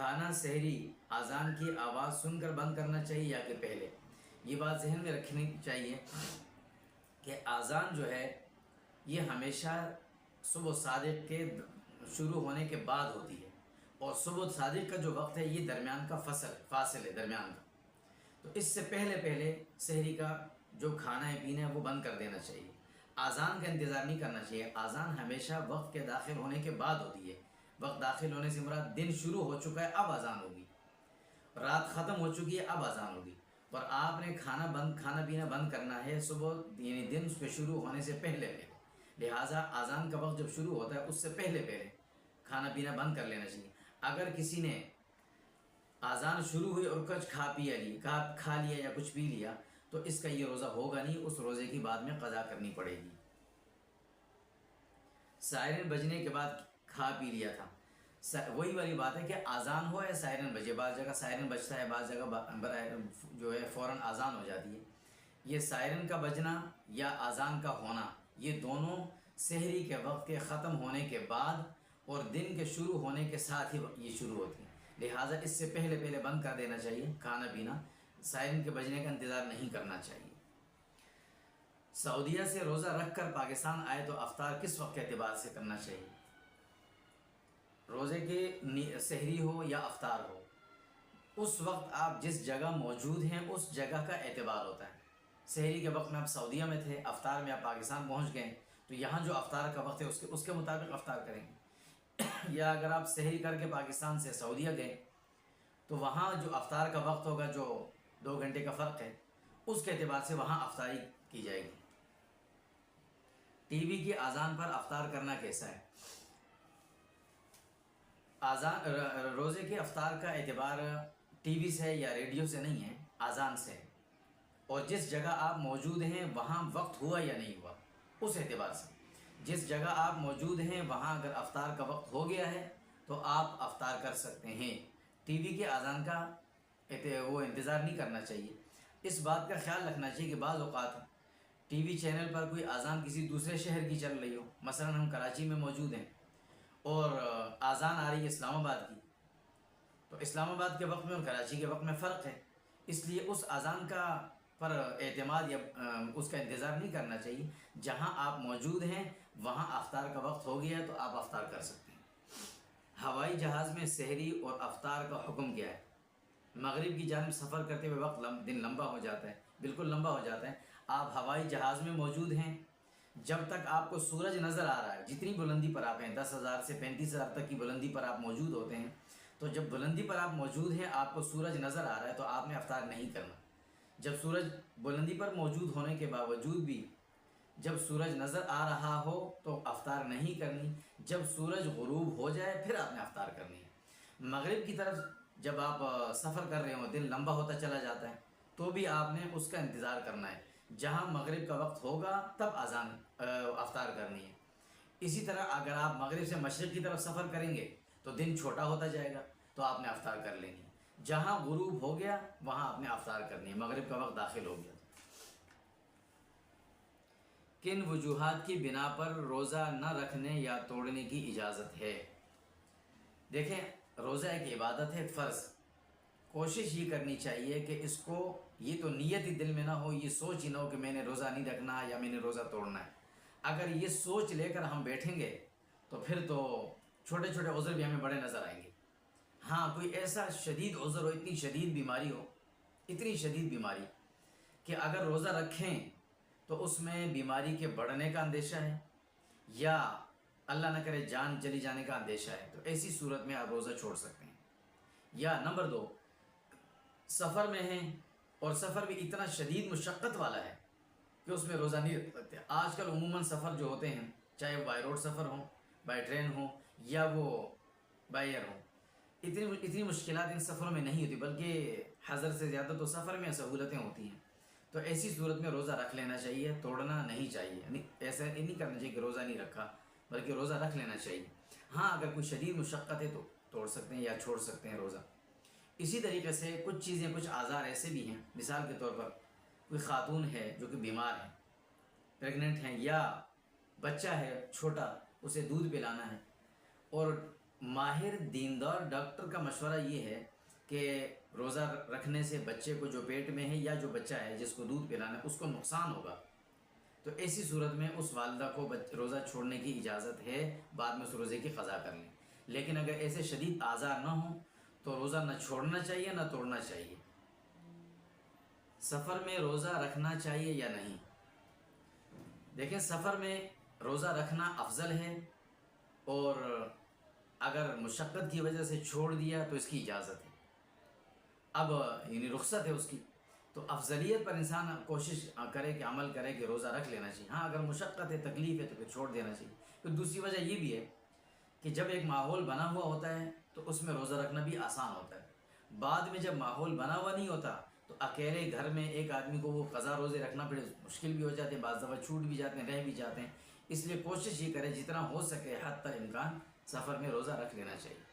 کھانا سحری اذان کی آواز سن کر بند کرنا چاہیے یا کہ پہلے؟ یہ بات ذہن میں رکھنی چاہیے کہ اذان جو ہے یہ ہمیشہ صبح صادق کے شروع ہونے کے بعد ہوتی ہے، اور صبح صادق کا جو وقت ہے یہ درمیان کا فاصل ہے درمیان کا، تو اس سے پہلے سحری کا جو کھانا ہے پینا ہے وہ بند کر دینا چاہیے۔ اذان کا انتظار نہیں کرنا چاہیے، اذان ہمیشہ وقت کے داخل ہونے کے بعد ہوتی ہے۔ وقت داخل ہونے سے مراد دن شروع ہو چکا ہے اب اذان ہوگی، رات ختم ہو چکی ہے اب اذان ہوگی، اور آپ نے کھانا پینا بند کرنا ہے صبح یعنی دن کے شروع ہونے سے پہلے، لہٰذا اذان کا وقت جب شروع ہوتا ہے اس سے پہلے کھانا پینا بند کر لینا چاہیے۔ اگر کسی نے اذان شروع ہوئی اور کچھ کھا لیا یا کچھ پی لیا تو اس کا یہ روزہ ہوگا نہیں، اس روزے کی بعد میں قضا کرنی پڑے گی۔ سائرن بجنے کے بعد کھا پی لیا تھا، وہی والی بات ہے کہ اذان ہو یا سائرن بجے، بعض جگہ سائرن بجتا ہے، بعض جگہ جو ہے فوراً اذان ہو جاتی ہے۔ یہ سائرن کا بجنا یا اذان کا ہونا یہ دونوں سحری کے وقت کے ختم ہونے کے بعد اور دن کے شروع ہونے کے ساتھ ہی یہ شروع ہوتی ہیں، لہٰذا اس سے پہلے بند کر دینا چاہیے کھانا پینا، سائرن کے بجنے کا انتظار نہیں کرنا چاہیے۔ سعودیہ سے روزہ رکھ کر پاکستان آئے تو افطار کس وقت کے اعتبار سے کرنا چاہیے؟ روزے کے سحری ہو یا افطار ہو، اس وقت آپ جس جگہ موجود ہیں اس جگہ کا اعتبار ہوتا ہے۔ سحری کے وقت میں آپ سعودیہ میں تھے، افطار میں آپ پاکستان پہنچ گئے تو یہاں جو افطار کا وقت ہے اس کے مطابق افطار کریں گے، یا اگر آپ سحری کر کے پاکستان سے سعودیہ گئے تو وہاں جو افطار کا وقت ہوگا جو 2 گھنٹے کا فرق ہے اس کے اعتبار سے وہاں افطاری کی جائے گی۔ ٹی وی کی اذان پر افطار کرنا کیسا ہے؟ روزے کے افطار کا اعتبار ٹی وی سے یا ریڈیو سے نہیں ہے، اذان سے ہے، اور جس جگہ آپ موجود ہیں وہاں وقت ہوا یا نہیں ہوا اس اعتبار سے۔ جس جگہ آپ موجود ہیں وہاں اگر افطار کا وقت ہو گیا ہے تو آپ افطار کر سکتے ہیں، ٹی وی کے اذان کا وہ انتظار نہیں کرنا چاہیے۔ اس بات کا خیال رکھنا چاہیے کہ بعض اوقات ٹی وی چینل پر کوئی اذان کسی دوسرے شہر کی چل رہی ہو، مثلا ہم کراچی میں موجود ہیں اور اذان آ رہی ہے اسلام آباد کی، تو اسلام آباد کے وقت میں اور کراچی کے وقت میں فرق ہے، اس لیے اس اذان کا پر اعتماد یا اس کا انتظار نہیں کرنا چاہیے۔ جہاں آپ موجود ہیں وہاں افطار کا وقت ہو گیا ہے تو آپ افطار کر سکتے ہیں۔ ہوائی جہاز میں سحری اور افطار کا حکم کیا ہے؟ مغرب کی جانب سفر کرتے ہوئے وقت دن لمبا ہو جاتا ہے، بالکل لمبا ہو جاتا ہے۔ آپ ہوائی جہاز میں موجود ہیں، جب تک آپ کو سورج نظر آ رہا ہے، جتنی بلندی پر آپ ہیں 10,000 سے 35,000 تک کی بلندی پر آپ موجود ہوتے ہیں، تو جب بلندی پر آپ موجود ہیں آپ کو سورج نظر آ رہا ہے تو آپ نے افطار نہیں کرنا۔ جب سورج بلندی پر موجود ہونے کے باوجود بھی جب سورج نظر آ رہا ہو تو افطار نہیں کرنی، جب سورج غروب ہو جائے پھر آپ نے افطار کرنی ہے۔ مغرب کی طرف جب آپ سفر کر رہے ہوں، دن لمبا ہوتا چلا جاتا ہے تو بھی آپ نے اس کا انتظار کرنا ہے، جہاں مغرب کا وقت ہوگا تب افطار کرنی ہے۔ اسی طرح اگر آپ مغرب سے مشرق کی طرف سفر کریں گے تو دن چھوٹا ہوتا جائے گا تو آپ نے افطار کر لینی ہے، جہاں غروب ہو گیا وہاں آپ نے افطار کرنی ہے، مغرب کا وقت داخل ہو گیا۔ کن وجوہات کی بنا پر روزہ نہ رکھنے یا توڑنے کی اجازت ہے؟ دیکھیں، روزہ ایک عبادت ہے، ایک فرض، کوشش یہ کرنی چاہیے کہ اس کو یہ تو نیت ہی دل میں نہ ہو، یہ سوچ ہی نہ ہو کہ میں نے روزہ نہیں رکھنا یا میں نے روزہ توڑنا ہے۔ اگر یہ سوچ لے کر ہم بیٹھیں گے تو پھر تو چھوٹے چھوٹے عذر بھی ہمیں بڑے نظر آئیں گے۔ ہاں، کوئی ایسا شدید عذر ہو، اتنی شدید بیماری ہو، اتنی شدید بیماری کہ اگر روزہ رکھیں تو اس میں بیماری کے بڑھنے کا اندیشہ ہے یا اللہ نہ کرے جان چلی جانے کا اندیشہ ہے، تو ایسی صورت میں آپ روزہ چھوڑ سکتے ہیں۔ یا نمبر 2، سفر میں ہیں اور سفر بھی اتنا شدید مشقت والا ہے کہ اس میں روزہ نہیں رکھ سکتے۔ آج کل عموماً سفر جو ہوتے ہیں، چاہے وہ بائی روڈ سفر ہوں، بائی ٹرین ہوں یا وہ بائی ایئر ہوں، اتنی مشکلات ان سفروں میں نہیں ہوتی، بلکہ حضر سے زیادہ تو سفر میں سہولتیں ہوتی ہیں۔ تو ایسی صورت میں روزہ رکھ لینا چاہیے، توڑنا نہیں چاہیے۔ ایسا نہیں کرنا چاہیے کہ روزہ نہیں رکھا، بلکہ روزہ رکھ لینا چاہیے۔ ہاں، اگر کوئی شدید مشقت ہے تو توڑ سکتے ہیں یا چھوڑ سکتے ہیں روزہ۔ اسی طریقے سے کچھ چیزیں، کچھ اعذار ایسے بھی ہیں، مثال کے طور پر کوئی خاتون ہے جو کہ بیمار ہے، پریگننٹ ہیں، یا بچہ ہے چھوٹا، اسے دودھ پلانا ہے، اور ماہر دیندار ڈاکٹر کا مشورہ یہ ہے کہ روزہ رکھنے سے بچے کو جو پیٹ میں ہے یا جو بچہ ہے جس کو دودھ پلانا ہے اس کو نقصان ہوگا، تو ایسی صورت میں اس والدہ کو روزہ چھوڑنے کی اجازت ہے، بعد میں اس روزے کی قضا کر لیں۔ لیکن اگر ایسے شدید آزار نہ ہوں تو روزہ نہ چھوڑنا چاہیے نہ توڑنا چاہیے۔ سفر میں روزہ رکھنا چاہیے یا نہیں؟ دیکھیں، سفر میں روزہ رکھنا افضل ہے، اور اگر مشقت کی وجہ سے چھوڑ دیا تو اس کی اجازت ہے، اب یعنی رخصت ہے اس کی، تو افضلیت پر انسان کوشش کرے کہ عمل کرے کہ روزہ رکھ لینا چاہیے۔ ہاں اگر مشقت ہے، تکلیف ہے، تو پھر چھوڑ دینا چاہیے۔ پھر دوسری وجہ یہ بھی ہے کہ جب ایک ماحول بنا ہوا ہوتا ہے تو اس میں روزہ رکھنا بھی آسان ہوتا ہے، بعد میں جب ماحول بنا ہوا نہیں ہوتا تو اکیلے گھر میں ایک آدمی کو وہ قضا روزے رکھنا پڑے، مشکل بھی ہو جاتے ہیں، بعض دفعہ چھوٹ بھی جاتے ہیں، رہ بھی جاتے ہیں۔ اس لیے کوشش یہ کرے جتنا ہو سکے حد تک امکان سفر میں روزہ رکھ لینا چاہیے۔